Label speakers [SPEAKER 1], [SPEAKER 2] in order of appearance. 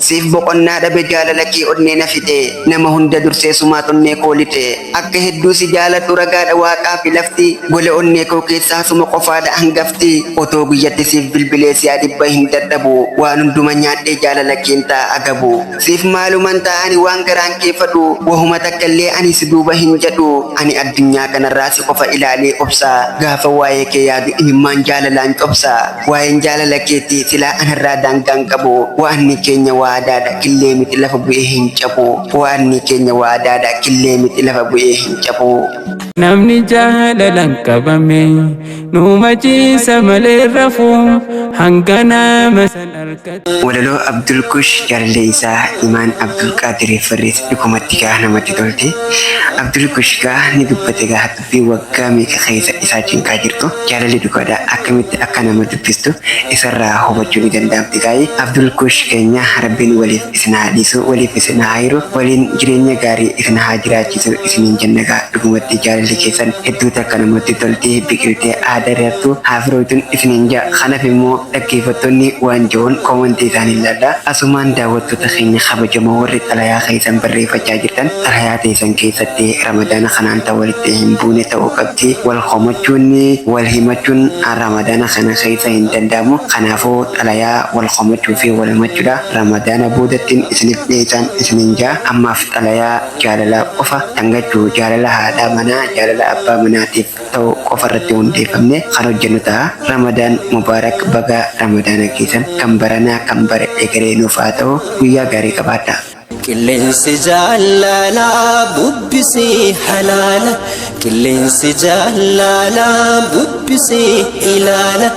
[SPEAKER 1] siif boqonnaa dhabe jaalala kee onnee na fide nama hunda dursee sumaat onnee koo lite akka hedduu si jaaladhu ragaadha waaqaa fi lafti gola onnee koo keessaa suma qofaadha hangafti otoo guyyatti siif bilbilee si adibba hin dadhabu waan hunduma nyaadhee jaalala keen ta'a agabu siif maaluman ta'ani waan garaan kee fadhu wahuma takkallee ani si duuba hin jedhu ani addunyaa kanarraa si qofa ilaalee obsa gaafa waa'ee kee yaadu imimmaan jaalalaan cobsa waa'een jaalala keetii silaa anarraa daangaan qabu waanni keenya waadaadha killee miti lafa bu'ee hin cabu waanni keenya waadaadha killee miti lafa bu'ee hin cabu.
[SPEAKER 2] Namni jaalalaan qabame numa ciisa malee rafuu hanga nama san argatu.
[SPEAKER 1] Walaloo Abdul Kush jaalallee isaa Imaan Abdul Qaadir Farris dhukumatti gaa namatti tolte. Abdul Kush gaa ni dubbate gaa dubbii waggaa meeqa keessa isaa cinqaa jirtu jaalalli dhugaadha akkamitti akka nama dubbistu isarraa hubachuu ni danda'amti gaa'e. Abdul Kush keenya rabbiin waliif isin haa dhiisu waliif isin haa hiru waliin jireenya gaarii isin haa jiraachisu isiniin jenna gaa dhugumatti jaalalli keessan hedduu takka namatti toltee biqiltee aadaa reertuu haafirootun isiniin jaa kanaaf immoo dhaggeeffattoonni waan jiruun koomantii isaanii ilaalla asumaan daawwattoota keenya kabajamoo warri xalayaa keessan barreeffachaa jirtan xalayaa teessan keessatti ramadaana kanaan ta'u walitti hin buune ta'uu qabdi wal komachuun wal himachuun ramadaana kana keessa hin danda'amu kanaafuu xalayaa wal komachuu fi wal himachuudha ramadaana boodattiin isiniif dhiyeessan isiniin jaa ammaaf xalayaa jaalalaa qofa dhangachuu jaalala haadhaa manaa jaalala abbaa manaatiif ta'u qofa irratti hundeeffamne kan hojjennu ta'a ramadaan mubaarak baga ramadaana keessan kan baranaa kan bara egeree nuuf haa ta'u guyyaa gaarii qabaadha.
[SPEAKER 3] Qilleensi jaalalaa bubbisii halaala qilleensi jaalalaa bubbisii ilaala.